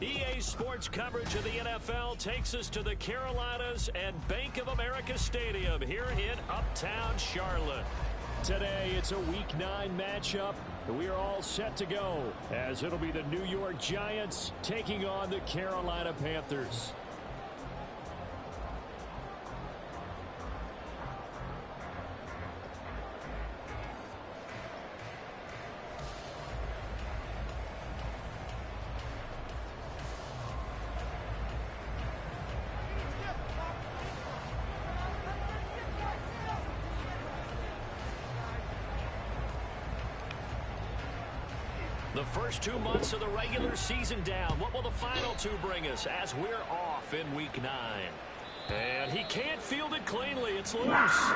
EA Sports coverage of the NFL takes us to the Carolinas and Bank of America Stadium here in Uptown Charlotte. Today, it's a Week 9 matchup, and we are all set to go, as it'll be the New York Giants taking on the Carolina Panthers. The first 2 months of the regular season down. What will the final 2 bring us as we're off in Week 9? And he can't field it cleanly. It's loose.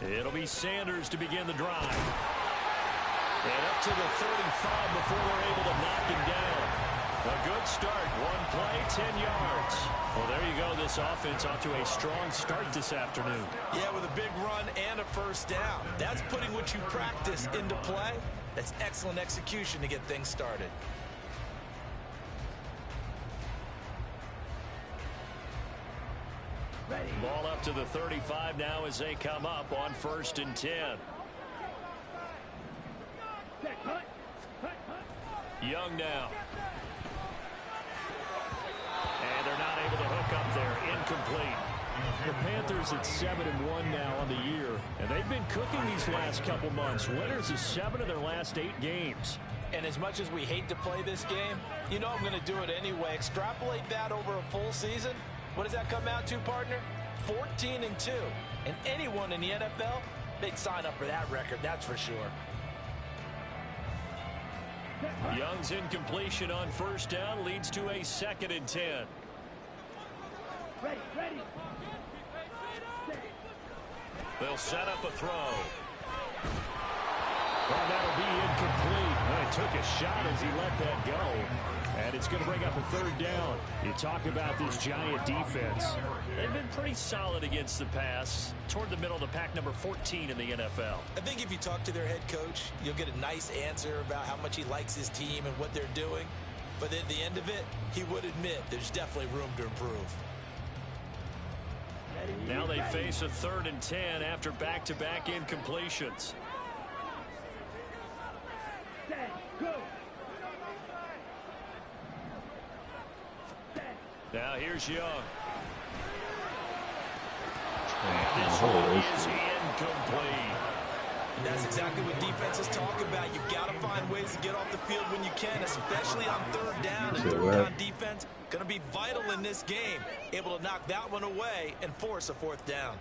It'll be Sanders to begin the drive. And up to the 35 before they're able to knock him down. A good start. 1 play, 10 yards. Well, there you go. This offense off to a strong start this afternoon. Yeah, with a big run and a first down. That's putting what you practice into play. That's excellent execution to get things started. Ball up to the 35 now as they come up on 1st and 10. Young now. And they're not able to hook up there. Incomplete. The Panthers at 7-1 now on the year, and they've been cooking these last couple months. Winners of 7 of their last 8 games. And as much as we hate to play this game, you know I'm going to do it anyway. Extrapolate that over a full season. What does that come out to, partner? 14-2. And anyone in the NFL, they'd sign up for that record, that's for sure. Young's incompletion on first down leads to a 2nd and 10. Ready. They'll set up a throw. Well, that'll be incomplete. Well, he took a shot as he let that go. And it's going to bring up a 3rd down. You talk about this Giant defense. They've been pretty solid against the pass. Toward the middle of the pack, number 14 in the NFL. I think if you talk to their head coach, you'll get a nice answer about how much he likes his team and what they're doing. But at the end of it, he would admit there's definitely room to improve. Now they face a 3rd and 10 after back-to-back incompletions. Now here's Young. This one is incomplete. And that's exactly what defenses talk about. You've got to find ways to get off the field when you can, especially on 3rd down. And 3rd down defense going to be vital in this game. Able to knock that one away and force a 4th down.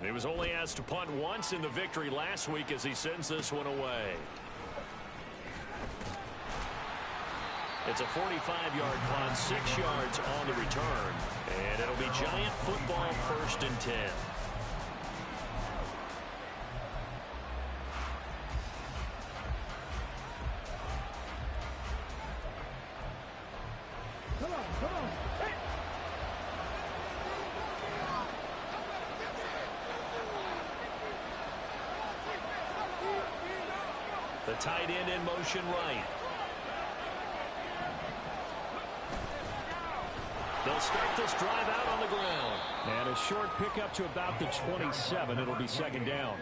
He was only asked to punt once in the victory last week as he sends this one away. It's a 45-yard punt, 6 yards on the return. And it'll be Giant football 1st and 10. Come on. Hey. The tight end in motion right. They'll start this drive out on the ground. And a short pickup to about the 27. It'll be 2nd down.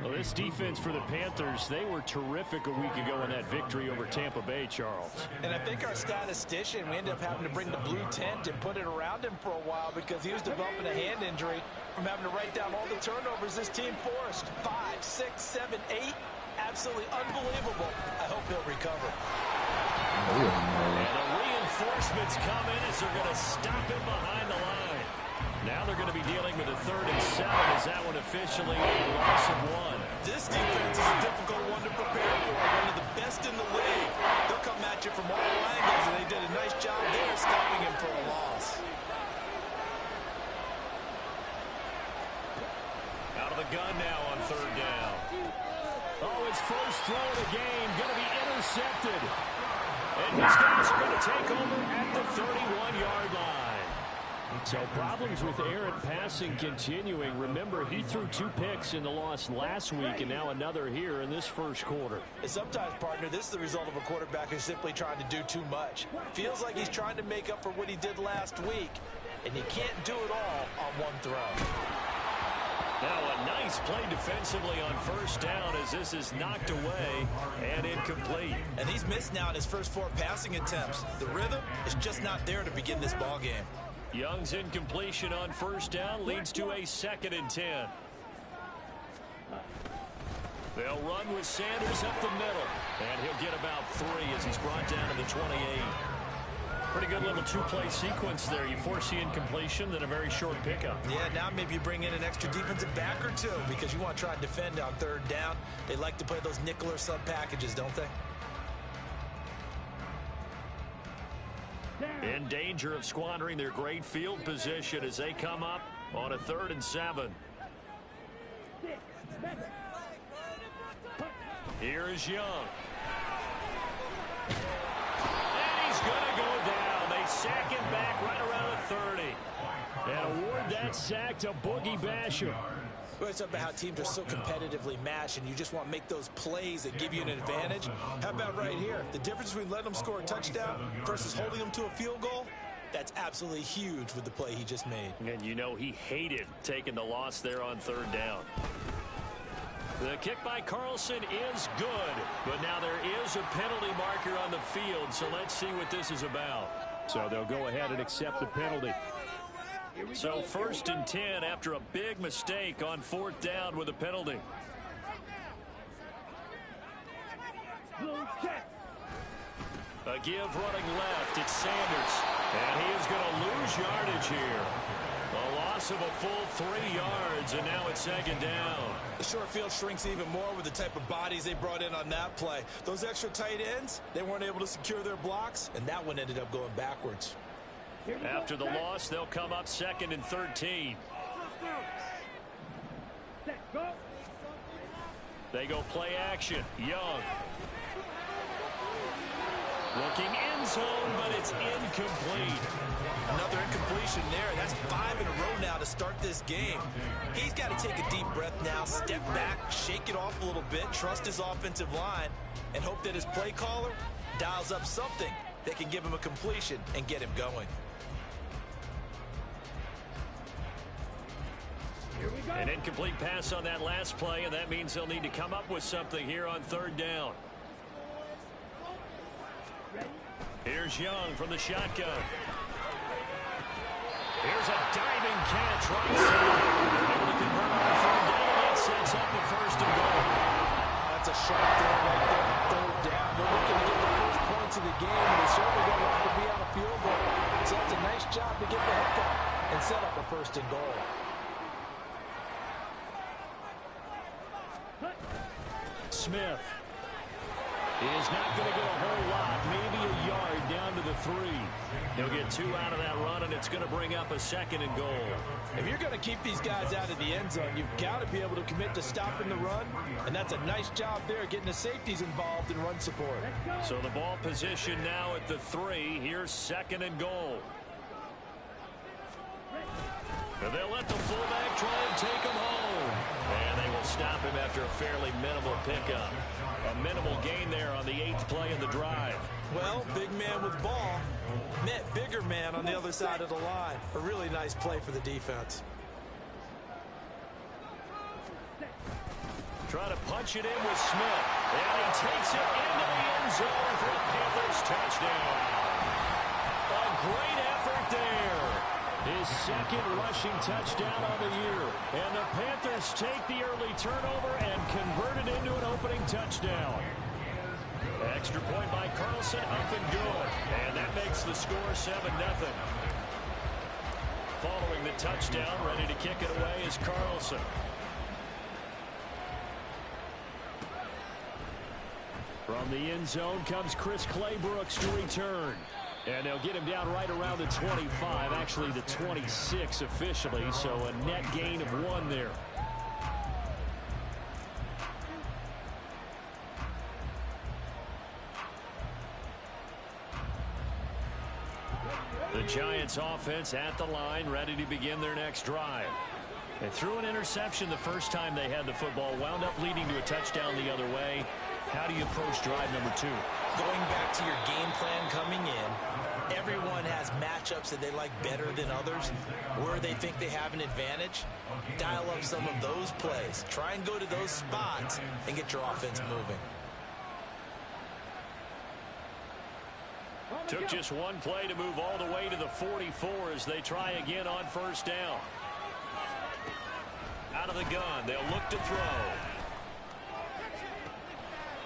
Well, this defense for the Panthers, they were terrific a week ago in that victory over Tampa Bay, Charles. And I think our statistician, we ended up having to bring the blue tent and put it around him for a while because he was developing a hand injury from having to write down all the turnovers this team forced. 5, 6, 7, 8. Absolutely unbelievable. I hope he'll recover. And the reinforcements come in as they're going to stop him behind the line. Now they're going to be dealing with a 3rd and 7 as that one officially a loss of 1. This defense is a difficult one to prepare for. One of the best in the league. They'll come at you from all angles, and they did a nice job there stopping him for a loss. Out of the gun now on 3rd down. Oh, his first throw of the game going to be intercepted. And his guys are going to take over at the 31-yard line. So problems with errant passing continuing. Remember, he threw 2 picks in the loss last week and now another here in this first quarter. And sometimes, partner, this is the result of a quarterback who's simply trying to do too much. Feels like he's trying to make up for what he did last week, and you can't do it all on one throw. Now a nice play defensively on first down as this is knocked away and incomplete. And he's missed now in his first 4 passing attempts. The rhythm is just not there to begin this ball game. Young's incompletion on first down leads to a 2nd and 10. They'll run with Sanders up the middle. And he'll get about 3 as he's brought down to the 28. Pretty good little 2-play sequence there. You force the incompletion, then a very short pickup. Yeah, now maybe you bring in an extra defensive back or 2 because you want to try and defend on 3rd down. They like to play those nickel or sub packages, don't they? In danger of squandering their great field position as they come up on a 3rd and 7. Here is Young. And he's going to go down. They sack him back right around the 30. And award that sack to Boogie Basham. Well, it's about how teams are so competitively matched, and you just want to make those plays that give you an advantage. How about right here? The difference between letting them score a touchdown versus holding them to a field goal, that's absolutely huge with the play he just made. And you know he hated taking the loss there on 3rd down. The kick by Carlson is good, but now there is a penalty marker on the field, so let's see what this is about. So they'll go ahead and accept the penalty. So 1st and 10 after a big mistake on 4th down with a penalty. A give running left. It's Sanders. And he is going to lose yardage here. A loss of a full 3 yards, and now it's 2nd down. The short field shrinks even more with the type of bodies they brought in on that play. Those extra tight ends, they weren't able to secure their blocks, and that one ended up going backwards. After the loss, they'll come up 2nd and 13. They go play action. Young. Looking end zone, but it's incomplete. Another incompletion there. That's 5 in a row now to start this game. He's got to take a deep breath now, step back, shake it off a little bit, trust his offensive line, and hope that his play caller dials up something that can give him a completion and get him going. An incomplete pass on that last play, and that means they'll need to come up with something here on 3rd down. Here's Young from the shotgun. Here's a diving catch right side. Able to convert on 3rd down. That sets up the 1st and goal. That's a sharp throw right there. 3rd down. They're looking to get the first points of the game, and they certainly don't want to be on a field goal. So that's a nice job to get the hook up and set up a 1st and goal. Smith is not going to get a whole lot, maybe a yard down to the 3. He'll get 2 out of that run, and it's going to bring up a 2nd and goal. If you're going to keep these guys out of the end zone, you've got to be able to commit to stopping the run, and that's a nice job there, getting the safeties involved in run support. So the ball position now at the 3. Here's 2nd and goal. And they'll let the fullback try and take him home. And they will stop him after a fairly minimal pickup. A minimal gain there on the 8th play of the drive. Well, big man with ball met bigger man on the other side of the line. A really nice play for the defense. Try to punch it in with Smith. And he takes it into the end zone for a Panthers touchdown. A great effort there. His 2nd rushing touchdown on the year. And the Panthers take the early turnover and convert it into an opening touchdown. Extra point by Carlson, up and good. And that makes the score 7-0. Following the touchdown, ready to kick it away is Carlson. From the end zone comes Chris Claybrooks to return. And they'll get him down right around the 25, actually the 26 officially, so a net gain of 1 there. The Giants offense at the line, ready to begin their next drive. They threw an interception the first time they had the football, wound up leading to a touchdown the other way. How do you approach drive number 2? Going back to your game plan coming in, everyone has matchups that they like better than others, where they think they have an advantage. Dial up some of those plays. Try and go to those spots and get your offense moving. Took just 1 play to move all the way to the 44 as they try again on 1st down. Out of the gun, they'll look to throw.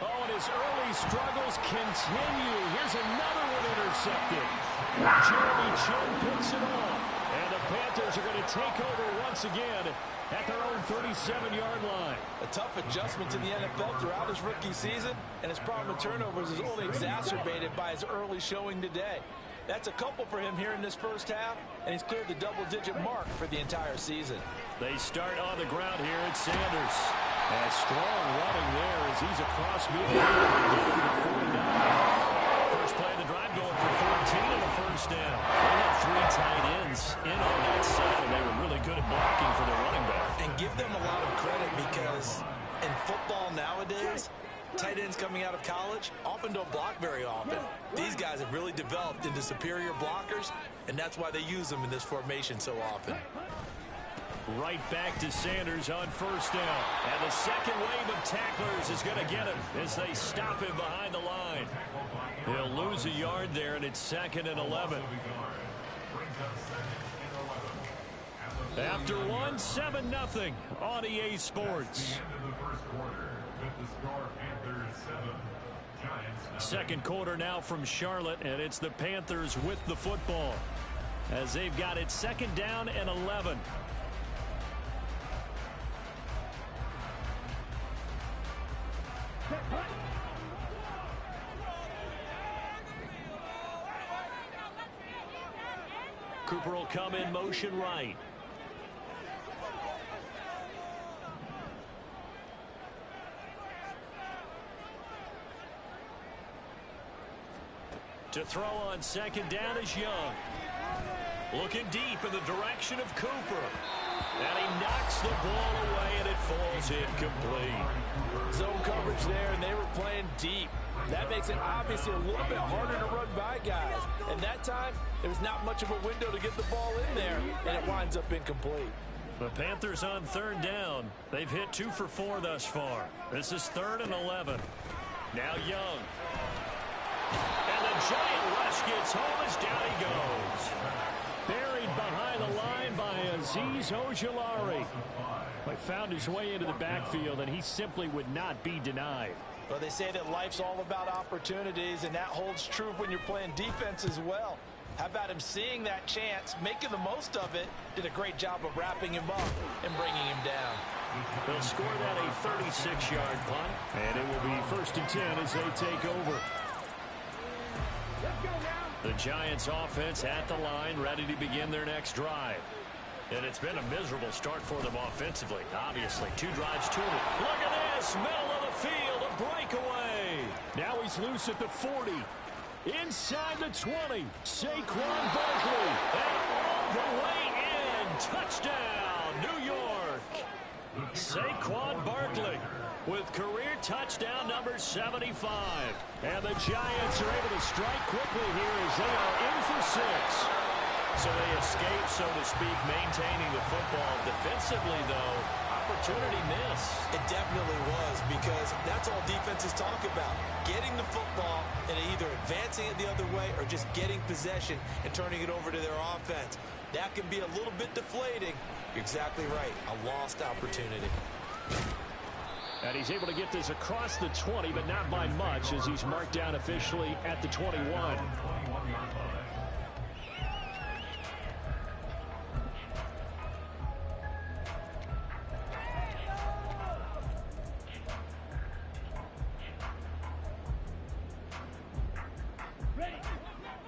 Oh, and his early struggles continue. Here's another one intercepted. Jeremy Chin picks it off. And the Panthers are going to take over once again at their own 37-yard line. A tough adjustment to the NFL throughout his rookie season, and his problem with turnovers is only exacerbated by his early showing today. That's a couple for him here in this first half, and he's cleared the double-digit mark for the entire season. They start on the ground here at Sanders. And strong running there as he's across midfield. First play of the drive going for 14 and a 1st down. They had 3 tight ends in on that side, and they were really good at blocking for the running back. And give them a lot of credit because in football nowadays, tight ends coming out of college often don't block very often. These guys have really developed into superior blockers, and that's why they use them in this formation so often. Right back to Sanders on 1st down. And the second wave of tacklers is going to get him as they stop him behind the line. He'll lose lose a yard there, and it's 2nd and 11. After 1, 7-0 on EA Sports. Second quarter now from Charlotte, and it's the Panthers with the football as they've got it 2nd down and 11. Cooper will come in motion right. To throw on 2nd down is Young. Looking deep in the direction of Cooper. And he knocks the ball away, and it falls incomplete. Zone coverage there, and they were playing deep. That makes it obviously a little bit harder to run by guys. And that time, there was not much of a window to get the ball in there, and it winds up incomplete. The Panthers on 3rd down. They've hit 2 for 4 thus far. This is 3rd and 11. Now Young. And the giant rush gets home as down he goes. Buried behind the line by Azeez Ojulari. He found his way into the backfield, and he simply would not be denied. Well, they say that life's all about opportunities, and that holds true when you're playing defense as well. How about him seeing that chance, making the most of it, did a great job of wrapping him up and bringing him down. They'll score that a 36-yard punt, and it will be 1st and 10 as they take over. The Giants offense at the line, ready to begin their next drive. And it's been a miserable start for them offensively, obviously. 2 drives, 2 of them. Look at this, middle of the field, a breakaway. Now he's loose at the 40. Inside the 20, Saquon Barkley. And all the way in, touchdown, New York. Saquon Barkley with career touchdown number 75. And the Giants are able to strike quickly here as they are in for 6. So they escape, so to speak, maintaining the football. Defensively, though, opportunity miss. It definitely was, because that's all defenses talk about. Getting the football and either advancing it the other way or just getting possession and turning it over to their offense. That can be a little bit deflating. You're exactly right. A lost opportunity. And he's able to get this across the 20, but not by much, as he's marked down officially at the 21.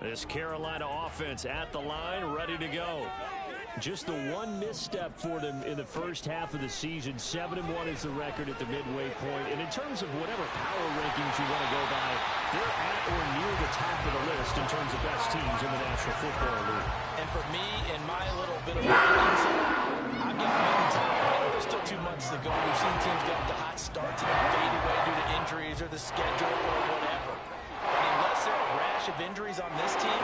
This Carolina offense at the line, ready to go. Just the one misstep for them in the first half of the season. 7-1 is the record at the midway point. And in terms of whatever power rankings you want to go by, they're at or near the top of the list in terms of best teams in the National Football League. And for me, in my little bit of rankings, I've got rankings. I know there's still 2 months to go. We've seen teams get off to hot starts and then fade away due to injuries or the schedule or whatever. But unless there are a rash of injuries on this team,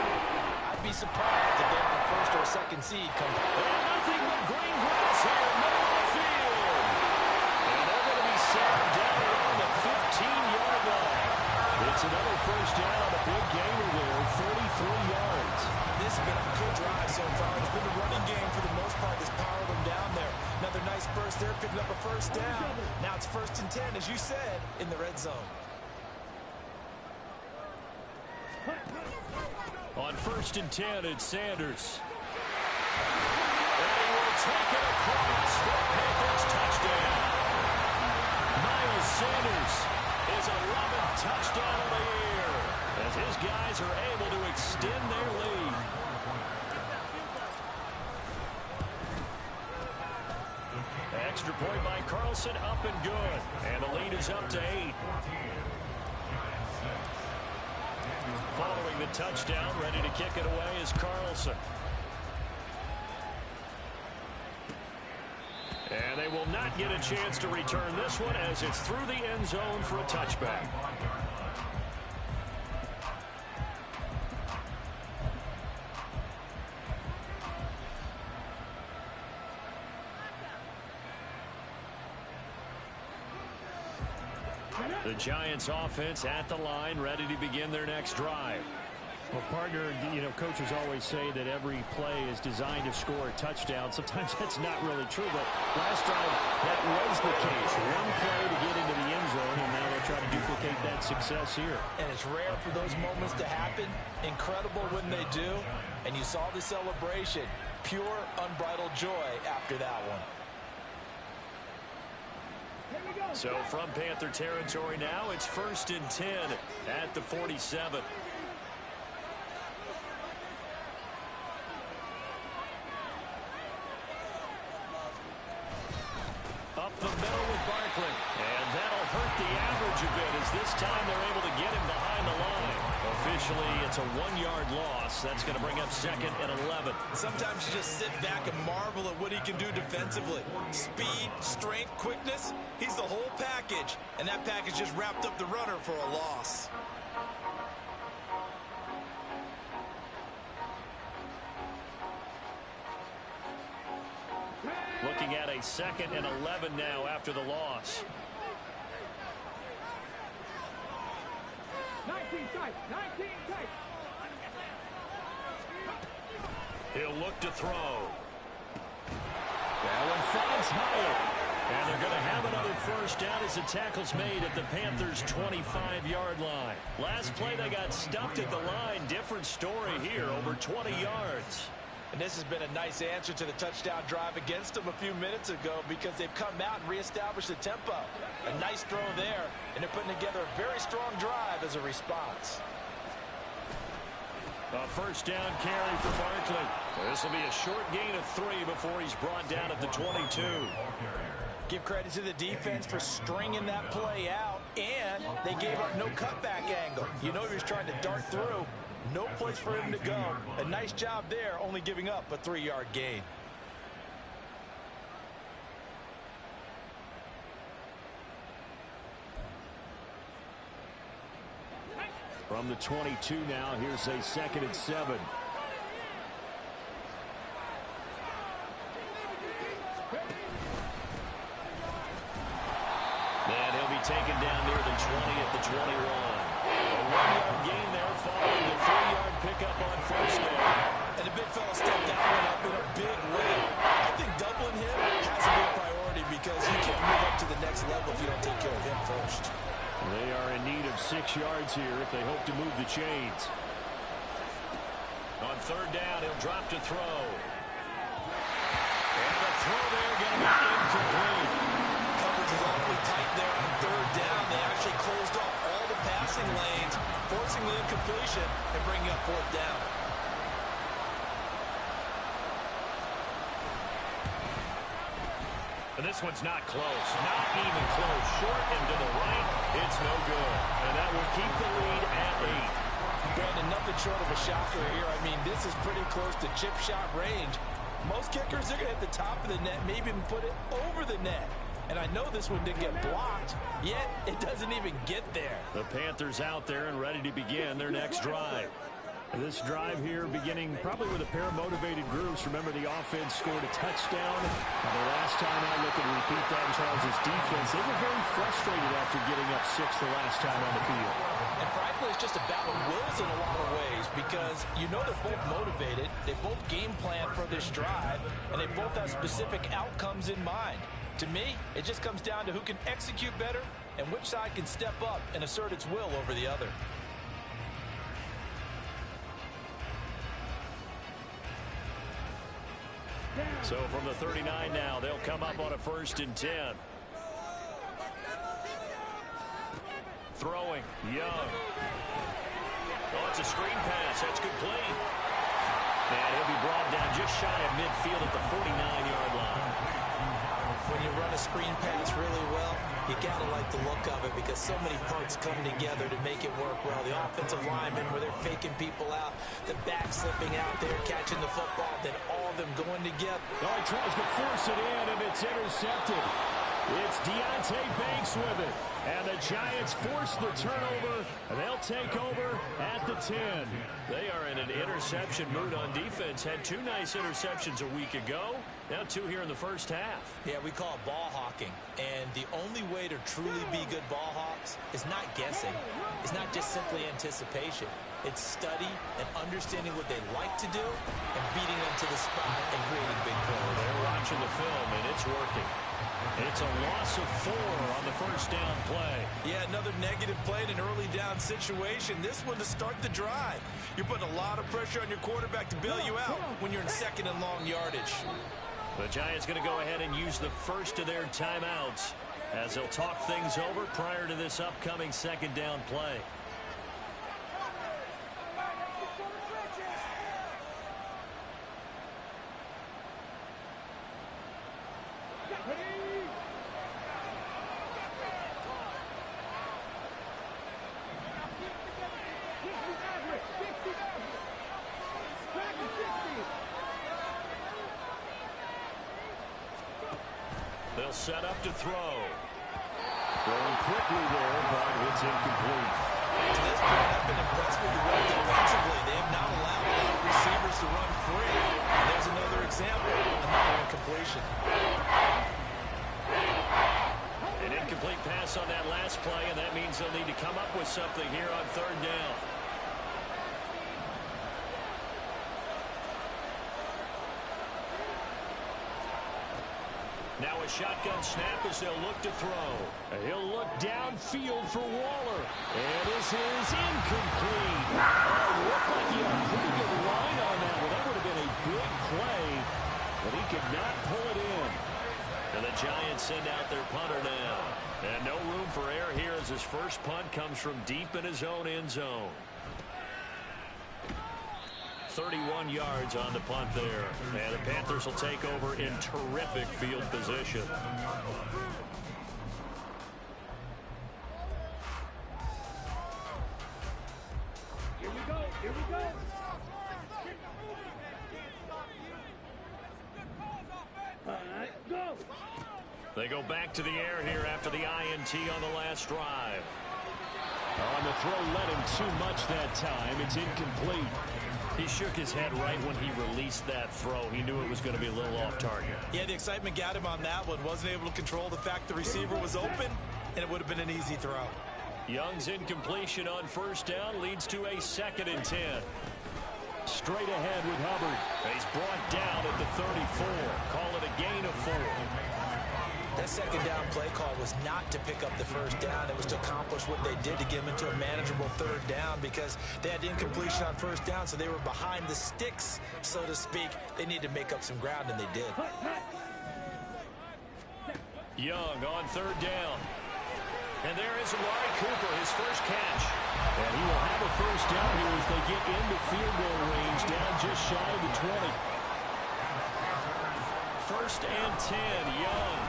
I'd be surprised if they have a 1st or 2nd seed come back. And nothing but green grass here, middle of the field. And they're going to be set down around the 15-yard line. It's another 1st down on a big gainer there, 43 yards. This has been a good drive so far. It's been the running game for the most part that's powered them down there. Another nice burst there, picking up a 1st down. Now it's 1st and 10, as you said, in the red zone. On 1st and 10, it's Sanders. And he will take it across for a Panthers touchdown. Miles Sanders is 11th touchdown of the year as his guys are able to extend their lead. Extra point by Carlson, up and good. And the lead is up to 8. Following the touchdown, ready to kick it away is Carlson. And they will not get a chance to return this one as it's through the end zone for a touchback. The Giants offense at the line, ready to begin their next drive. Well, partner, coaches always say that every play is designed to score a touchdown. Sometimes that's not really true, but last drive, that was the case. One play to get into the end zone, and now they'll try to duplicate that success here. And it's rare for those moments to happen. Incredible when they do. And you saw the celebration. Pure, unbridled joy after that one. So from Panther territory now, it's 1st and 10 at the 47. Up the middle with Barkley. And that'll hurt the average a bit as this time they're able to get him behind the line. Officially, it's a 1-yard loss. That's going to bring up 2nd and 11. Sometimes you just sit back and marvel at what he can do defensively. Speed, strength, quickness. He's the whole package. And that package just wrapped up the runner for a loss. Looking at a 2nd and 11 now after the loss. 19 tight, 19 tight. He'll look to throw. That one finds Howard. And they're going to have another first down as the tackle's made at the Panthers' 25-yard line. Last play they got stuffed at the line. Different story here, over 20 yards. And this has been a nice answer to the touchdown drive against them a few minutes ago because they've come out and reestablished the tempo. A nice throw there, and they're putting together a very strong drive as a response. A first down carry for Barkley. This will be a short gain of 3 before he's brought down at the 22. Give credit to the defense for stringing that play out, and they gave up no cutback angle. You know he was trying to dart through. No place for him to go. A nice job there, only giving up a 3-yard gain. From the 22 now, here's a 2nd and 7. And he'll be taken down near the 20 at the 21. A 1-yard gain there following the 3-yard pickup on first down. And the big fella stepped that one up in a big way. I think doubling him has to be a priority because you can't move up to the next level if you don't take care of him first. They are in need of 6 yards here if they hope to move the chains. On 3rd down, he'll drop to throw. And the throw there going to be incomplete. Coverage is awfully tight there on 3rd down. They actually closed off all the passing lanes, forcing the incompletion and bringing up 4th down. And this one's not close. Not even close. Short and to the right. It's no good. And that will keep the lead at 8. Brandon, nothing short of a shocker here. I mean, this is pretty close to chip shot range. Most kickers are going to hit the top of the net, maybe even put it over the net. And I know this one didn't get blocked, yet it doesn't even get there. The Panthers out there and ready to begin their next drive. This drive here beginning probably with a pair of motivated groups. Remember, the offense scored a touchdown. The last time I look and repeat that in Charles' defense, they were very frustrated after getting up 6 the last time on the field. And frankly, it's just a battle of wills in a lot of ways because you know they're both motivated. They both game plan for this drive, and they both have specific outcomes in mind. To me, it just comes down to who can execute better and which side can step up and assert its will over the other. So from the 39 now, they'll come up on a 1st and 10. Throwing, Young. Oh, it's a screen pass. That's complete. And he'll be brought down just shy of midfield at the 49-yard line. When you run a screen pass really well, you gotta like the look of it because so many parts come together to make it work well. The offensive linemen, where they're faking people out, the back slipping out there, catching the football, then all of them going together. Oh, he tries to force it in, and it's intercepted. It's Deontay Banks with it. And the Giants force the turnover. They'll take over at the 10. They are in an interception mood on defense. Had 2 nice interceptions a week ago. Now 2 here in the first half. Yeah, we call it ball hawking. And the only way to truly be good ball hawks is not guessing. It's not just simply anticipation. It's study and understanding what they like to do and beating them to the spot and creating big plays. They're watching the film, and it's working. It's a loss of 4 on the first down play. Yeah, another negative play in an early down situation. This one to start the drive. You're putting a lot of pressure on your quarterback to bail you out when you're in second and long yardage. The Giants going to go ahead and use the first of their timeouts as they'll talk things over prior to this upcoming second down play. They'll set up to throw. Throwing quickly there, but it's incomplete. To this point, I've been impressed with the way defensively. They have not allowed a lot of receivers to run free. And there's another example, another incompletion. An incomplete pass on that last play, and that means they'll need to come up with something here on third down. Now a shotgun snap as they'll look to throw. He'll look downfield for Waller. And this is incomplete. Oh, looked like he had a pretty good line on that one. That would have been a big play, but he could not pull it in. And the Giants send out their punter now. And no room for error here as his first punt comes from deep in his own end zone. 31 yards on the punt there. And the Panthers will take over in terrific field position. Here we go. Here we go. All right, go. They go back to the air here after the INT on the last drive. On the throw, led him too much that time. It's incomplete. He shook his head right when he released that throw. He knew it was going to be a little off target. Yeah, the excitement got him on that one. Wasn't able to control the fact the receiver was open, and it would have been an easy throw. Young's incompletion on first down leads to a 2nd and 10. Straight ahead with Hubbard. He's brought down at the 34. Call it a gain of 4. That second down play call was not to pick up the first down. It was to accomplish what they did to get them into a manageable third down because they had incompletion on first down, so they were behind the sticks, so to speak. They needed to make up some ground, and they did. Young on third down. And there is Amari Cooper, his first catch. And he will have a first down here as they get into field goal range, down just shy of the 20. 1st and 10, Young.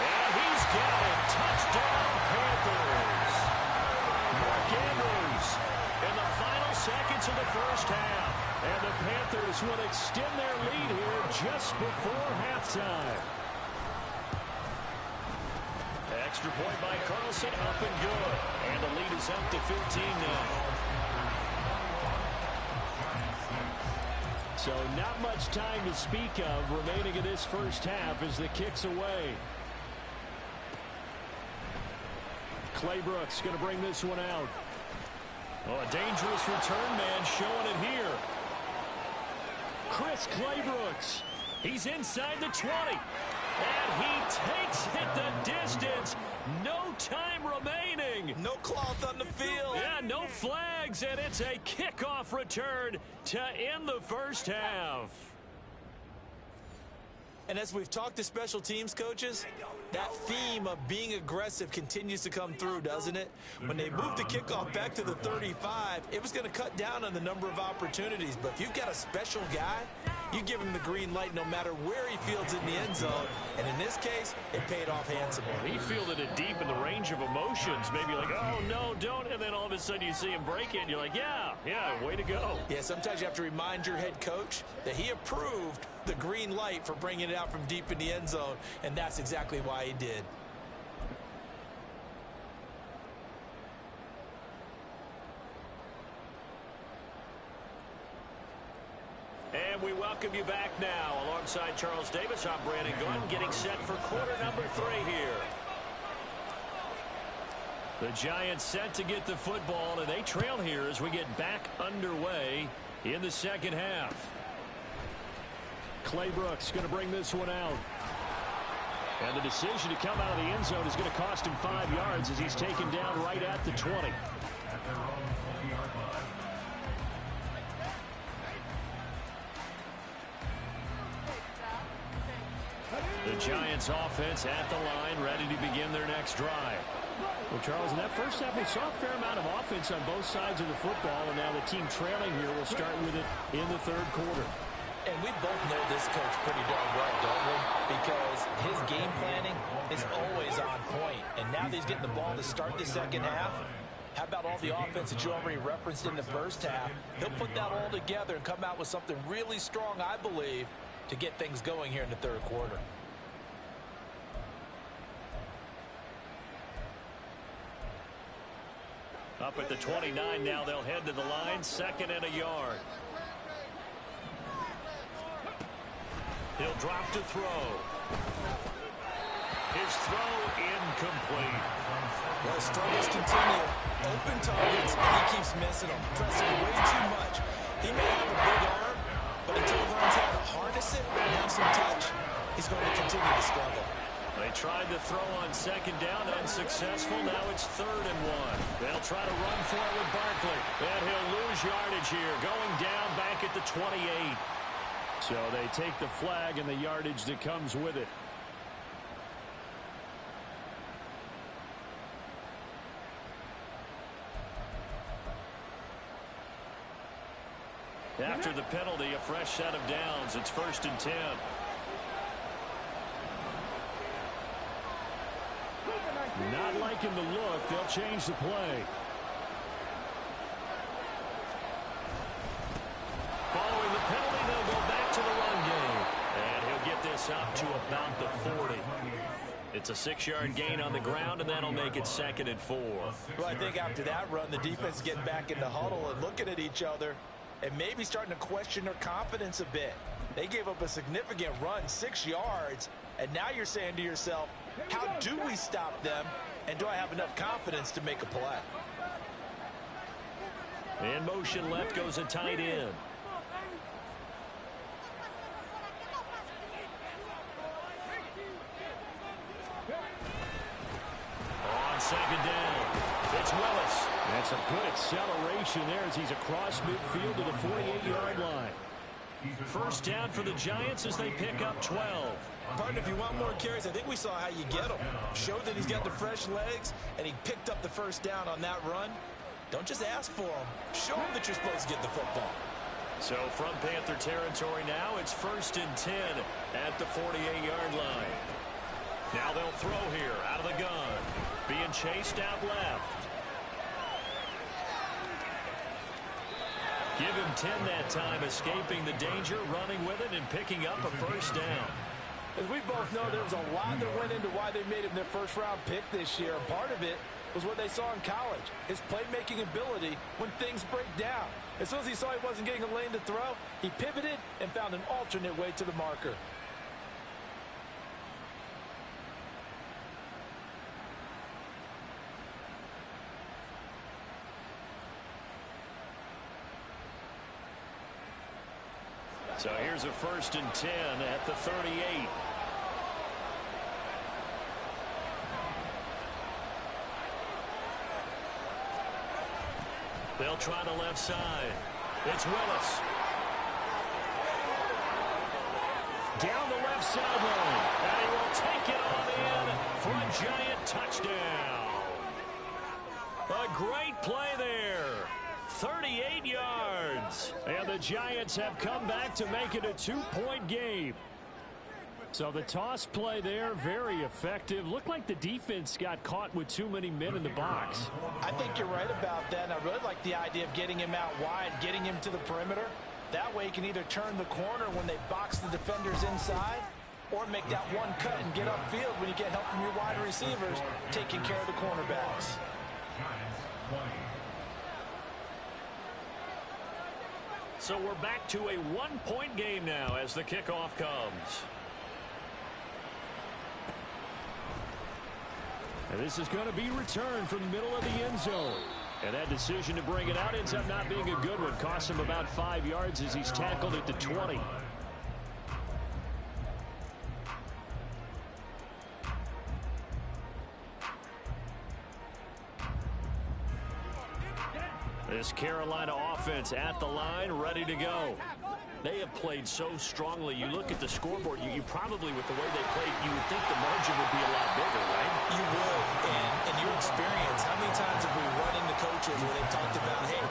And he's got it. Touchdown, Panthers. Mark Andrews in the final seconds of the first half. And the Panthers will extend their lead here just before halftime. Extra point by Carlson, up and good. And the lead is up to 15 now. So not much time to speak of remaining in this first half as the kick's away. Claybrooks going to bring this one out. Oh, a dangerous return man showing it here. Chris Claybrooks. He's inside the 20. And he takes it the distance. No time remaining. No cloth on the field. Yeah, no flags, and it's a kickoff return to end the first half. And as we've talked to special teams coaches, that theme of being aggressive continues to come through, doesn't it? When they moved the kickoff back to the 35, it was going to cut down on the number of opportunities. But if you've got a special guy, you give him the green light no matter where he fields in the end zone. And in this case, it paid off handsomely. He fielded it deep in the range of emotions. Maybe like, oh, no, don't. And then all of a sudden you see him break it, and you're like, yeah, way to go. Yeah, sometimes you have to remind your head coach that he approved the green light for bringing it out from deep in the end zone, and that's exactly why he did. And we welcome you back now. Alongside Charles Davis, I'm Brandon Gunn, getting set for quarter number 3 here. The Giants set to get the football, and they trail here as we get back underway in the second half. Clay Brooks going to bring this one out. And the decision to come out of the end zone is going to cost him 5 yards as he's taken down right at the 20. The Giants offense at the line, ready to begin their next drive. Well, Charles, in that first half, we saw a fair amount of offense on both sides of the football, and now the team trailing here will start with it in the third quarter. And we both know this coach pretty darn well, don't we? Because his game planning is always on point. And now that he's getting the ball to start the second half, how about all the offense that you already referenced in the first half? He'll put that all together and come out with something really strong, I believe, to get things going here in the third quarter. Up at the 29 now, they'll head to the line, 2nd and a yard. He'll drop to throw. His throw incomplete. Well, struggles continue. Open targets, and he keeps missing them. Pressing way too much. He may have a big arm, but until he learns how to harness it and have some touch, he's going to continue to struggle. They tried to throw on 2nd down, unsuccessful. Now it's 3rd and 1. They'll try to run for it with Barkley. And he'll lose yardage here, going down back at the 28. So they take the flag and the yardage that comes with it. After the penalty, a fresh set of downs. It's 1st and 10. Not liking the look. They'll change the play. Following the penalty, they'll go back to the run game. And he'll get this up to about the 40. It's a 6-yard gain on the ground, and that'll make it 2nd and 4. Well, I think after that run, the defense is getting back in the huddle and looking at each other and maybe starting to question their confidence a bit. They gave up a significant run, 6 yards, and now you're saying to yourself, how do we stop them, and do I have enough confidence to make a play? In motion left goes a tight end. On 2nd down, it's Willis. That's a good acceleration there as he's across midfield to the 48-yard line. 1st down for the Giants as they pick up 12. Partner, if you want more carries, I think we saw how you get them. Show that he's got the fresh legs, and he picked up the 1st down on that run. Don't just ask for them. Show him that you're supposed to get the football. So from Panther territory now, it's 1st and 10 at the 48-yard line. Now they'll throw here out of the gun. Being chased out left. Give him 10 that time, escaping the danger, running with it, and picking up a 1st down. As we both know, there was a lot that went into why they made him their 1st-round pick this year. And part of it was what they saw in college, his playmaking ability when things break down. As soon as he saw he wasn't getting a lane to throw, he pivoted and found an alternate way to the marker. So here's a 1st and 10 at the 38. They'll try the left side. It's Willis. Down the left sideline. And he will take it on in for a Giant touchdown. A great play there. 38 yards. And the Giants have come back to make it a 2-point game. So the toss play there, very effective. Looked like the defense got caught with too many men in the box. I think you're right about that, and I really like the idea of getting him out wide, getting him to the perimeter. That way you can either turn the corner when they box the defenders inside or make that one cut and get upfield when you get help from your wide receivers taking care of the cornerbacks. So we're back to a one-point game now as the kickoff comes. And this is going to be returned from the middle of the end zone. And that decision to bring it out ends up not being a good one. Costs him about 5 yards as he's tackled at the 20. This Carolina offense at the line, ready to go. They have played so strongly. You look at the scoreboard, you probably, with the way they played, you would think the margin would be a lot bigger, right? You would. And in your experience, how many times have we run into coaches where they've talked about, hey,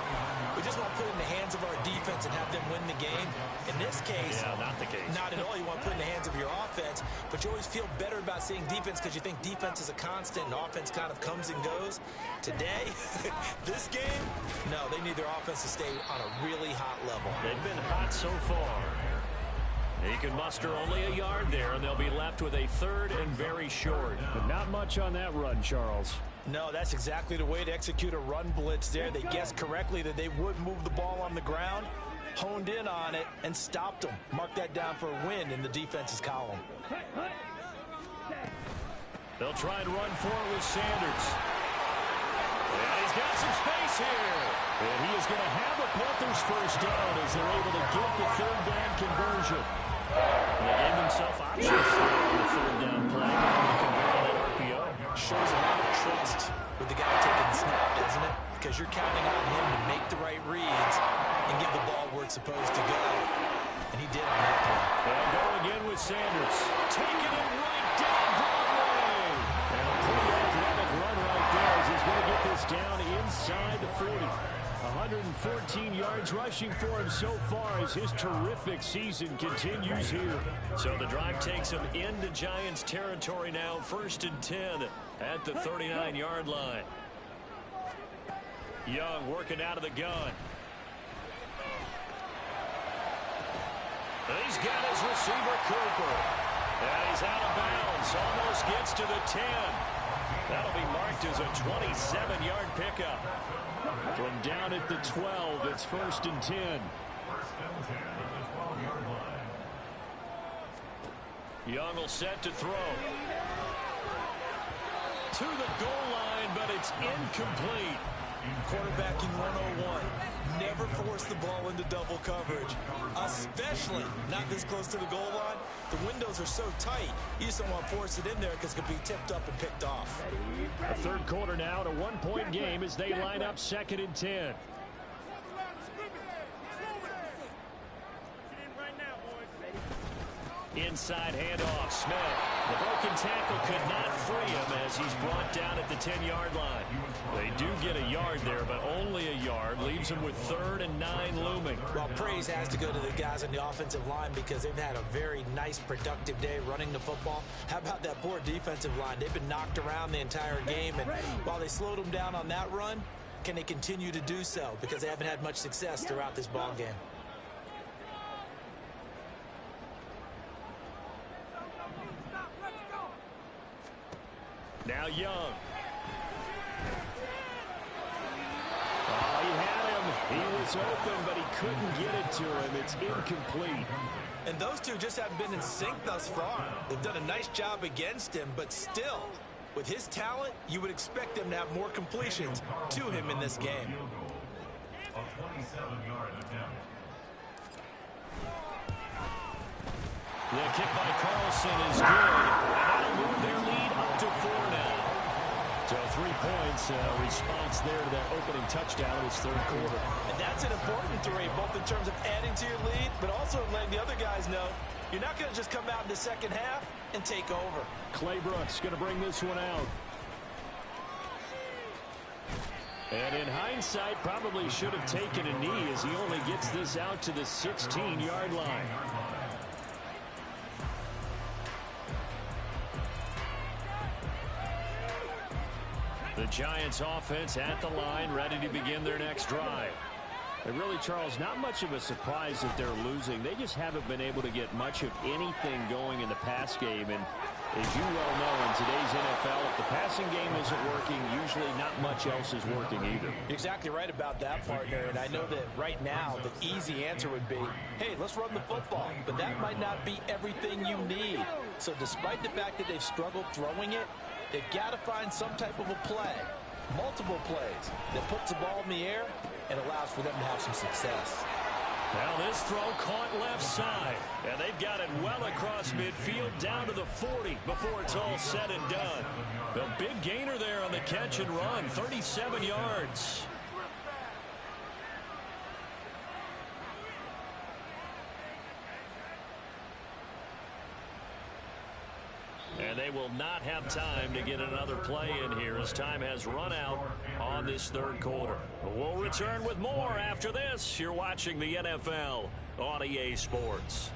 we just want to put it in the hands of our defense and have them win the game? In this case, yeah, not the case. Not at all. You want to put it in the hands of your offense, but you always feel better about seeing defense because you think defense is a constant and offense kind of comes and goes. Today, this game, no, they need their offense to stay on a really hot level. They've been hot so far. He can muster only a yard there, and they'll be left with a third and very short. But not much on that run, Charles. No, that's exactly the way to execute a run blitz there. They guessed correctly that they would move the ball on the ground, honed in on it, and stopped them. Mark that down for a win in the defense's column. They'll try and run for it with Sanders. And he's got some space here. And he is going to have a Panthers first down as they're able to get the third down conversion. And they gave themselves options on the third down play. They convert on that RPO. Shows a lot of trust with the guy taking the snap, doesn't it? Because you're counting on him to make the right reads and give the ball where it's supposed to go. And he did on that play. And go again with Sanders. Taking it right down Broadway. And a pretty athletic run right there as he's going to get this down inside the 40. 114 yards rushing for him so far as his terrific season continues here. So the drive takes him into Giants territory now. 1st and 10 at the 39-yard line. Young working out of the gun. He's got his receiver, Cooper. And he's out of bounds. Almost gets to the 10. That'll be marked as a 27-yard pickup. From down at the 12, it's 1st and 10. Young will set to throw. To the goal line, but it's incomplete. Quarterbacking 101. Never force the ball into double coverage, especially not this close to the goal line. The windows are so tight, you just don't want to force it in there because it could be tipped up and picked off. A third quarter now, and a one-point game as they line up 2nd and 10. Inside handoff, Smith. The broken tackle could not free him as he's brought down at the 10-yard line. They do get a yard there, but only a yard. Leaves him with 3rd and 9 looming. Well, praise has to go to the guys on the offensive line because they've had a very nice, productive day running the football. How about that poor defensive line? They've been knocked around the entire game, and while they slowed them down on that run, can they continue to do so? Because they haven't had much success throughout this ball game. Now Young. Oh, he had him. He was open, but he couldn't get it to him. It's incomplete. And those two just haven't been in sync thus far. They've done a nice job against him, but still, with his talent, you would expect them to have more completions to him in this game. The kick by Carlson is good. And that'll move their lead up to 4 now. So 3 points, response there to that opening touchdown in his third quarter. And that's an important 3, both in terms of adding to your lead, but also letting the other guys know you're not going to just come out in the second half and take over. Claybrook's going to bring this one out. And in hindsight, probably should have taken a knee as he only gets this out to the 16-yard line. The Giants offense at the line, ready to begin their next drive. And really, Charles, not much of a surprise that they're losing. They just haven't been able to get much of anything going in the pass game. And as you well know, in today's NFL, if the passing game isn't working, usually not much else is working either. You're exactly right about that, partner. And I know that right now the easy answer would be, hey, let's run the football. But that might not be everything you need. So despite the fact that they've struggled throwing it, they've got to find some type of a play, multiple plays, that puts the ball in the air and allows for them to have some success. Now this throw caught left side. And they've got it well across midfield down to the 40 before it's all said and done. The big gainer there on the catch and run, 37 yards. And they will not have time to get another play in here as time has run out on this third quarter. We'll return with more after this. You're watching the NFL on EA Sports.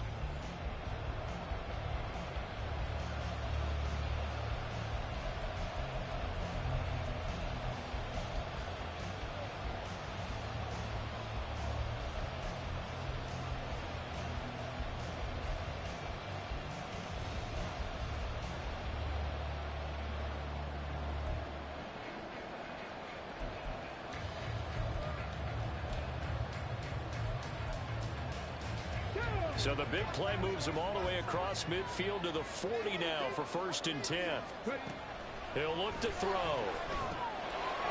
So the big play moves him all the way across midfield to the 40 now for 1st and 10. He'll look to throw.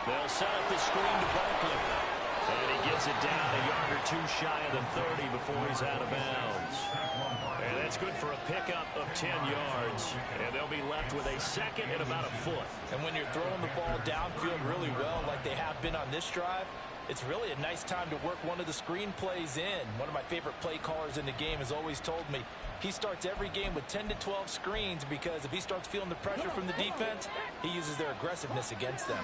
They'll set up the screen to Barkley. And he gets it down a yard or two shy of the 30 before he's out of bounds. And that's good for a pickup of 10 yards. And they'll be left with a second and about a foot. And when you're throwing the ball downfield really well like they have been on this drive, it's really a nice time to work one of the screen plays in. One of my favorite play callers in the game has always told me he starts every game with 10 to 12 screens because if he starts feeling the pressure from the defense, he uses their aggressiveness against them.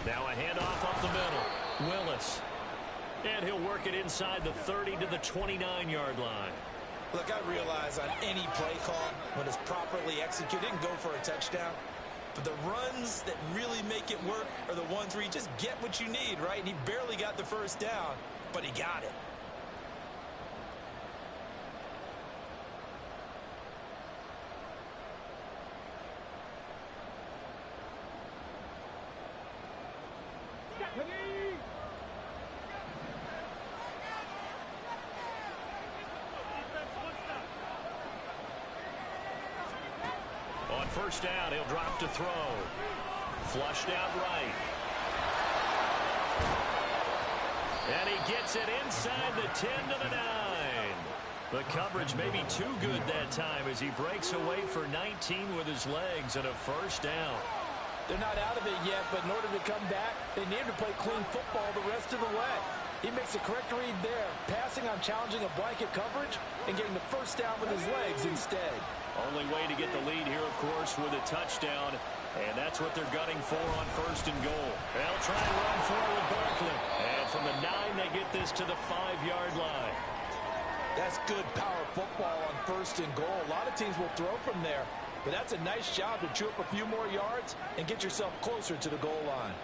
Now a handoff up the middle. Willis. And he'll work it inside the 30 to the 29-yard line. Look, I realize on any play call, when it's properly executed, it can go for a touchdown. But the runs that really make it work are the ones where you just get what you need, right? And he barely got the first down, but he got it. On 1st down, he'll drop to throw. Flushed out right. And he gets it inside the 10 to the 9. The coverage may be too good that time as he breaks away for 19 with his legs and a 1st down. They're not out of it yet, but in order to come back, they need to play clean football the rest of the way. He makes a correct read there, passing on challenging a blanket coverage and getting the 1st down with his legs instead. Only way to get the lead here, of course, with a touchdown. And that's what they're gunning for on 1st and goal. They'll try and run forward Barkley. And from the 9, they get this to the 5-yard line. That's good power football on 1st and goal. A lot of teams will throw from there. But that's a nice job to chew up a few more yards and get yourself closer to the goal line.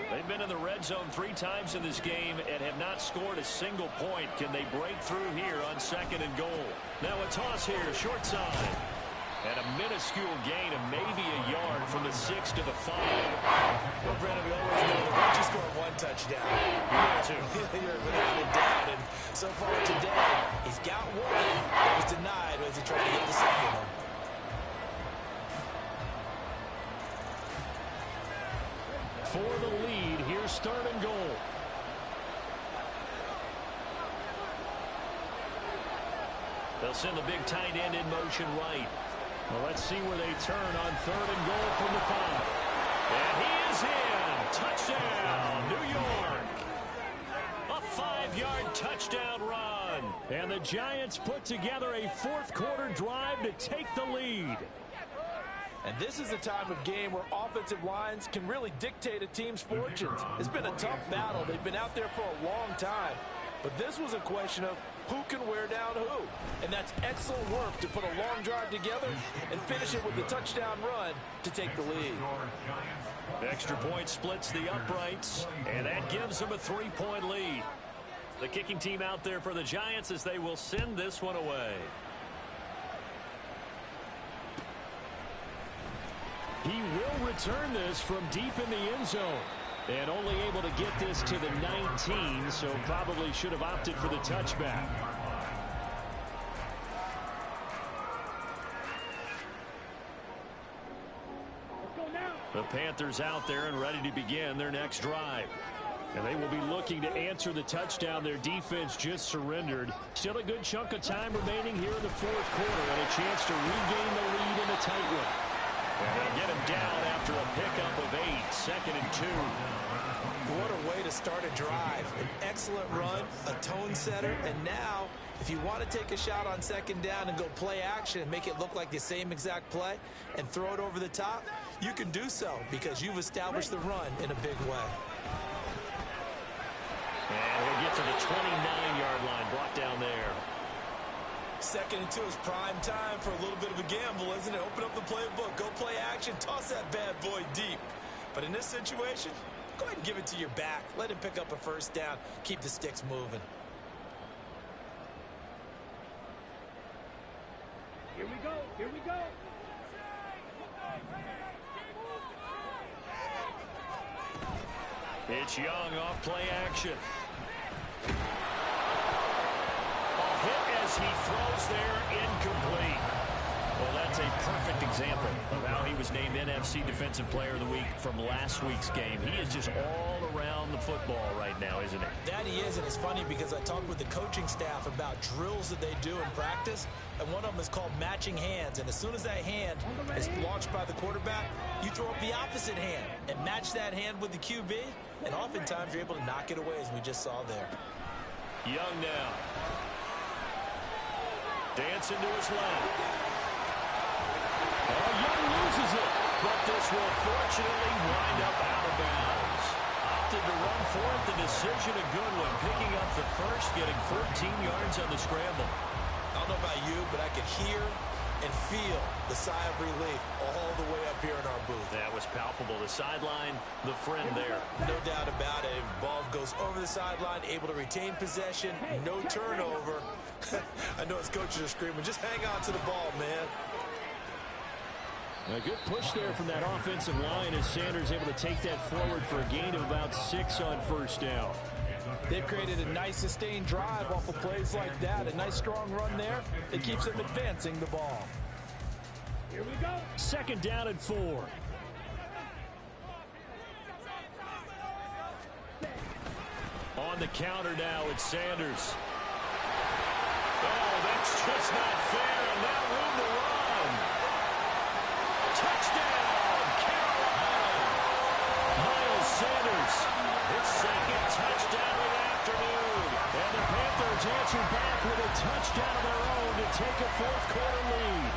They've been in the red zone 3 times in this game and have not scored a single point. Can they break through here on 2nd and goal? Now a toss here, short side. And a minuscule gain of maybe a yard from the 6 to the 5. Well, Brandon, we always know that once you score 1 touchdown, you're without a doubt. And so far today, he's got one that was denied as he tried to get the second one. For the lead, here's 3rd and goal. They'll send the big tight end in motion right. Well, let's see where they turn on 3rd and goal from the 5. And he is in. Touchdown, New York. A 5-yard touchdown run. And the Giants put together a 4th quarter drive to take the lead. And this is a time of game where offensive lines can really dictate a team's fortunes. It's been a tough battle. They've been out there for a long time. But this was a question of who can wear down who. And that's excellent work to put a long drive together and finish it with the touchdown run to take the lead. Extra point splits the uprights, and that gives them a 3-point lead. The kicking team out there for the Giants as they will send this one away. He will return this from deep in the end zone. And only able to get this to the 19, so probably should have opted for the touchback. The Panthers out there and ready to begin their next drive. And they will be looking to answer the touchdown their defense just surrendered. Still a good chunk of time remaining here in the fourth quarter and a chance to regain the lead in a tight one. And they'll get him down after a pickup of 8, 2nd and 2. What a way to start a drive. An excellent run, a tone setter, and now if you want to take a shot on 2nd down and go play action and make it look like the same exact play and throw it over the top, you can do so because you've established the run in a big way. And we'll get to the 29-yard line, brought down there. 2nd and 2 is prime time for a little bit of a gamble, isn't it? Open up the playbook, go play action, toss that bad boy deep. But in this situation, go ahead and give it to your back. Let him pick up a 1st down. Keep the sticks moving. Here we go. Here we go. It's Young off play action. A hit as he throws there, incomplete. Well, that's a perfect example of how he was named NFC Defensive Player of the Week from last week's game. He is just all around the football right now, isn't he? That he is, and it's funny because I talked with the coaching staff about drills that they do in practice, and one of them is called matching hands. And as soon as that hand is launched by the quarterback, you throw up the opposite hand and match that hand with the QB, and oftentimes you're able to knock it away, as we just saw there. Young now. Dancing to his left. Young loses it, but this will fortunately wind up out of bounds. Opted to run for it, the decision a good one, picking up the first, getting 14 yards on the scramble. I don't know about you, but I could hear and feel the sigh of relief all the way up here in our booth. That was palpable. The sideline, the friend there. No doubt about it. Ball goes over the sideline, able to retain possession, no turnover. I know his coaches are screaming, just hang on to the ball, man. A good push there from that offensive line as Sanders able to take that forward for a gain of about 6 on 1st down. They've created a nice sustained drive off of plays like that. A nice strong run there. It keeps them advancing the ball. Here we go. 2nd down and 4. On the counter now, it's Sanders. Oh, that's just not fair, and now room to run. Touchdown, Carolina! Miles Sanders, his 2nd touchdown of the afternoon. And the Panthers answer back with a touchdown of their own to take a 4th quarter lead.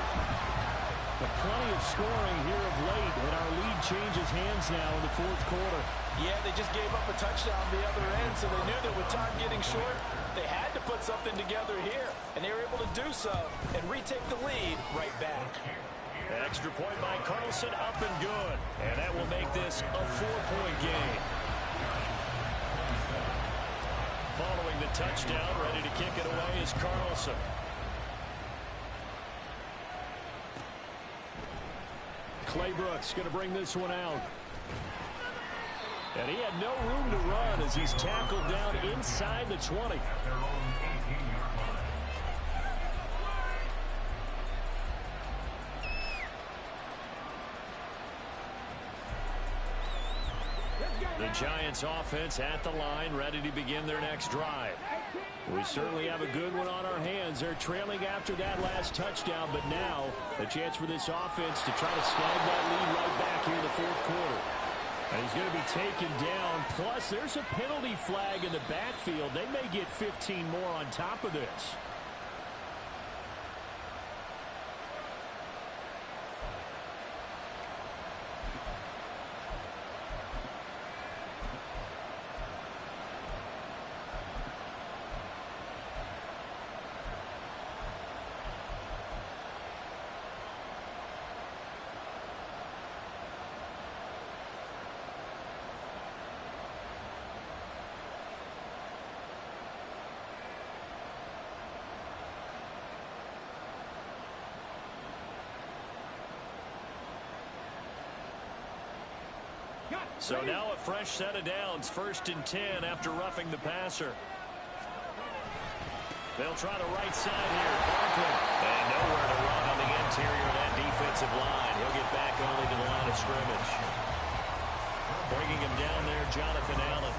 But plenty of scoring here of late, and our lead changes hands now in the 4th quarter. Yeah, they just gave up a touchdown on the other end, so they knew that with time getting short, they had to put something together here. And they were able to do so and retake the lead right back. Extra point by Carlson, up and good. And that will make this a 4-point game. Following the touchdown, ready to kick it away is Carlson. Clay Brooks going to bring this one out. And he had no room to run as he's tackled down inside the 20. The Giants offense at the line, ready to begin their next drive. We certainly have a good one on our hands. They're trailing after that last touchdown, but now a chance for this offense to try to snag that lead right back here in the 4th quarter. And he's going to be taken down. Plus, there's a penalty flag in the backfield. They may get 15 more on top of this. So now a fresh set of downs, 1st and 10 after roughing the passer. They'll try the right side here. Barkley. And nowhere to run on the interior of that defensive line. He'll get back only to the line of scrimmage. Bringing him down there, Jonathan Allen.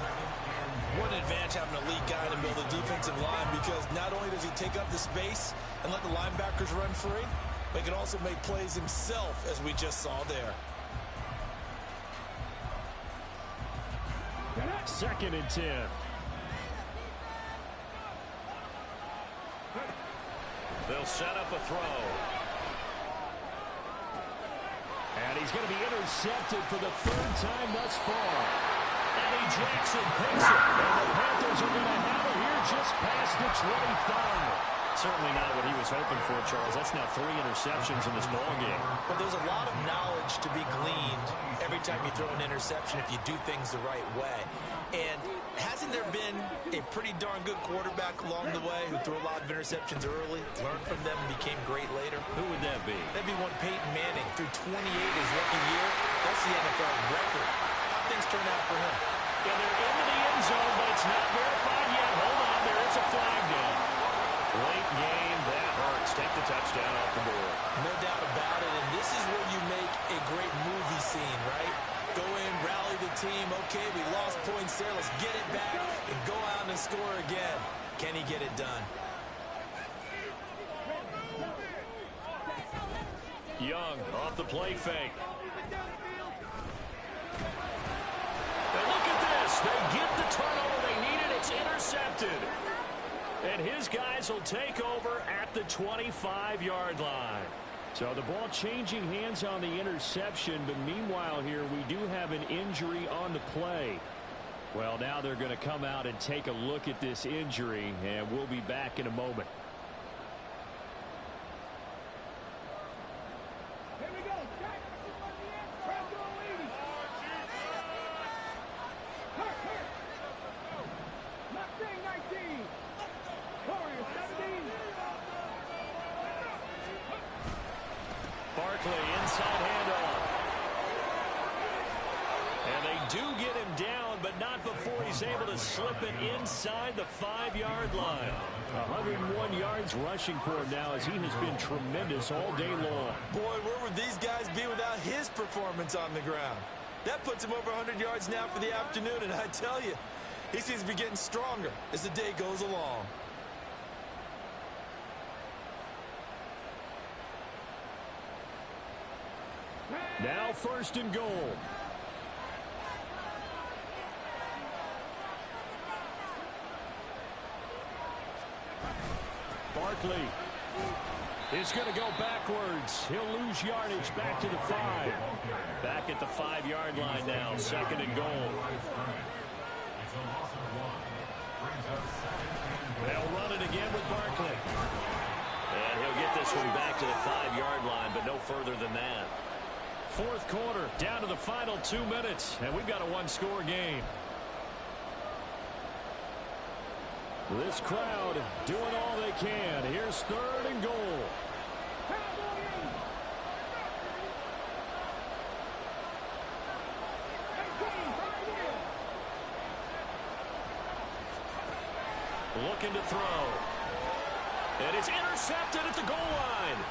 What an advantage having a lead guy to build a defensive line, because not only does he take up the space and let the linebackers run free, but he can also make plays himself, as we just saw there. 2nd and 10. They'll set up a throw. And he's going to be intercepted for the 3rd time thus far. Eddie Jackson picks it. And the Panthers are going to have it here just past the 25. Certainly not what he was hoping for, Charles. That's now 3 interceptions in this ballgame. But there's a lot of knowledge to be gleaned every time you throw an interception if you do things the right way. And hasn't there been a pretty darn good quarterback along the way who threw a lot of interceptions early, learned from them, and became great later? Who would that be? That'd be one Peyton Manning. Through 28 his rookie year, that's the NFL record. How things turn out for him? Yeah, they're into the end zone, but it's not verified yet. Hold on, there is a flag down. Late game, that hurts. Take the touchdown off the board. No doubt about it, and this is where you make a great movie scene, right? Go in, rally the team. Okay, we lost points there. Let's get it back and go out and score again. Can he get it done? Young off the play fake. And look at this. They get the turnover they needed. It's intercepted. And his guys will take over at the 25-yard line. So the ball changing hands on the interception, but meanwhile here we do have an injury on the play. Well, now they're going to come out and take a look at this injury, and we'll be back in a moment. Here we go. Jack. Press on lead. Hurt. Mustang 19. Warriors 17. Barkley inside handoff. And they do get him down, but not before he's able to slip it inside the 5-yard line. 101 yards rushing for him now, as he has been tremendous all day long. Boy, where would these guys be without his performance on the ground? That puts him over 100 yards now for the afternoon, and I tell you, he seems to be getting stronger as the day goes along. Now 1st and goal. Barkley is going to go backwards. He'll lose yardage back to the 5. Back at the 5-yard line now. 2nd and goal. They'll run it again with Barkley. And he'll get this one back to the 5-yard line, but no further than that. 4th quarter, down to the final 2 minutes, and we've got a 1-score game. This crowd doing all they can. Here's 3rd and goal. Looking to throw. And it's intercepted at the goal line.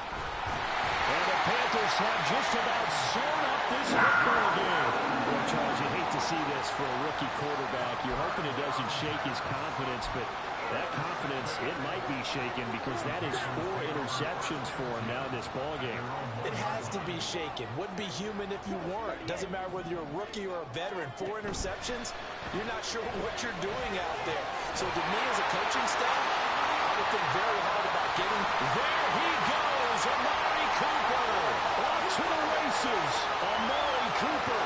And the Panthers have just about sewn up this football game. Well, Charles, you hate to see this for a rookie quarterback. You're hoping it doesn't shake his confidence, but that confidence, it might be shaken, because that is 4 interceptions for him now in this ball game. It has to be shaken. Wouldn't be human if you weren't. Doesn't matter whether you're a rookie or a veteran. 4 interceptions, you're not sure what you're doing out there. So to me, as a coaching staff, I would think very hard about getting. There he goes, Amari Cooper. Off to the races. Amari Cooper.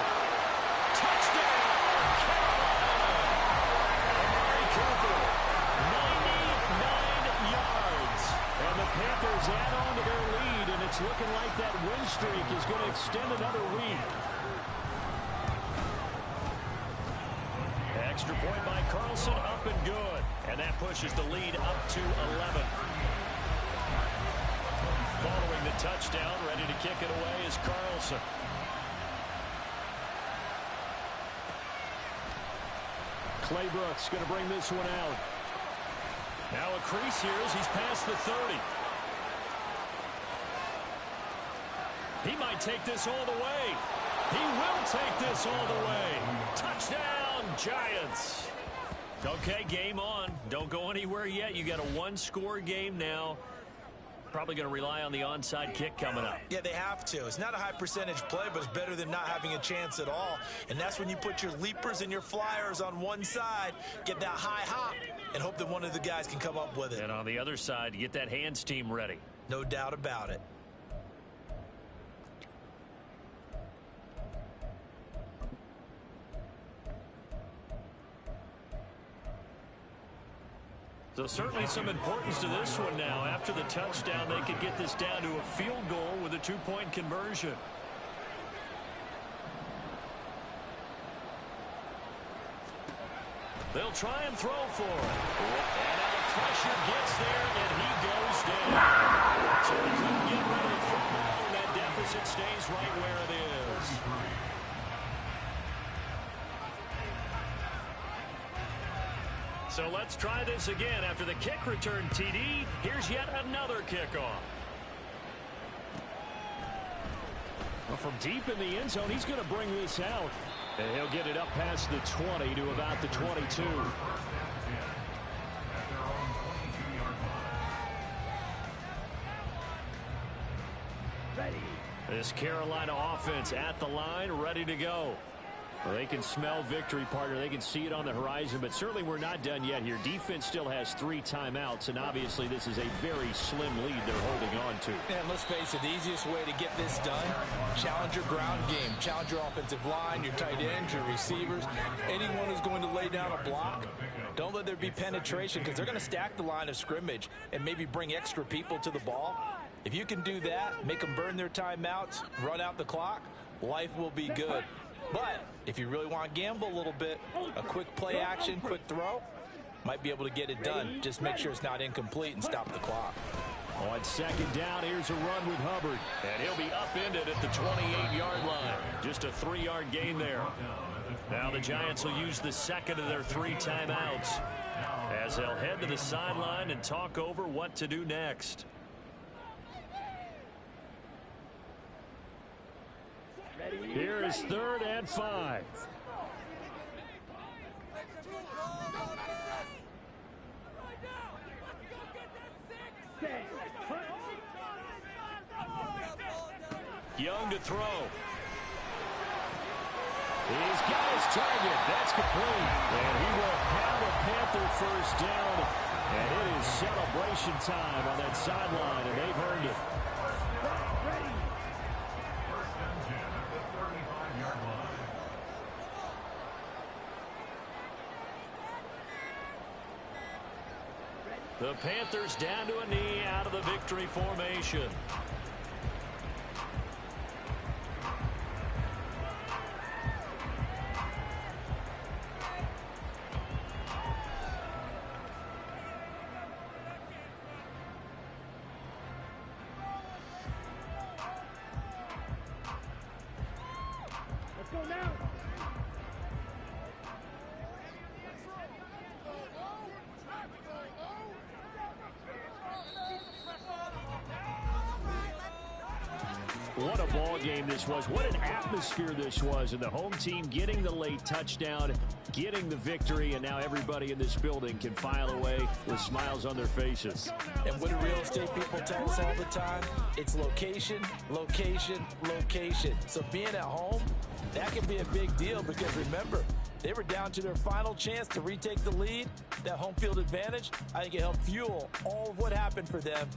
Touchdown, Carolina. Amari Cooper, 99 yards. And the Panthers add on to their lead, and it's looking like that win streak is going to extend another week. Extra point by Carlson, up and good. And that pushes the lead up to 11. Following the touchdown, ready to kick it away is Carlson. Clay Brooks going to bring this one out. Now a crease here as he's past the 30. He might take this all the way. He will take this all the way. Touchdown, Giants. Okay, game on. Don't go anywhere yet. You got a one-score game now. Probably going to rely on the onside kick coming up. Yeah, they have to. It's not a high percentage play, but it's better than not having a chance at all. And that's when you put your leapers and your flyers on one side, get that high hop, and hope that one of the guys can come up with it. And on the other side, get that hands team ready. No doubt about it. So certainly some importance to this one now. After the touchdown, they could get this down to a field goal with a two-point conversion. They'll try and throw for it. And now the pressure gets there, and he goes down. So they couldn't get rid of the football, and that deficit stays right where it is. So let's try this again. After the kick return TD, here's yet another kickoff. Well, from deep in the end zone, he's going to bring this out. And he'll get it up past the 20 to about the 22. This Carolina offense at the line, ready to go. Well, they can smell victory, partner. They can see it on the horizon, but certainly we're not done yet here. Defense still has 3 timeouts, and obviously this is a very slim lead they're holding on to. And let's face it, the easiest way to get this done, challenge your ground game. Challenge your offensive line, your tight ends, your receivers. Anyone who's going to lay down a block, don't let there be penetration because they're going to stack the line of scrimmage and maybe bring extra people to the ball. If you can do that, make them burn their timeouts, run out the clock, life will be good. But if you really want to gamble a little bit, a quick play action, quick throw, might be able to get it done. Just make sure it's not incomplete and stop the clock. On second down, here's a run with Hubbard. And he'll be upended at the 28-yard line. Just a 3-yard gain there. Now the Giants will use the second of their 3 timeouts as they'll head to the sideline and talk over what to do next. Here is 3rd and 5. Young to throw. He's got his target. That's complete. And he will have a Panther first down. And it is celebration time on that sideline, and they've earned it. The Panthers down to a knee out of the victory formation. Let's go now. What a ball game this was. What an atmosphere this was. And the home team getting the late touchdown, getting the victory, and now everybody in this building can file away with smiles on their faces. And what do real estate people tell us all the time? It's location, location, location. So being at home, that can be a big deal because remember, they were down to their final chance to retake the lead. That home field advantage, I think it helped fuel all of what happened for them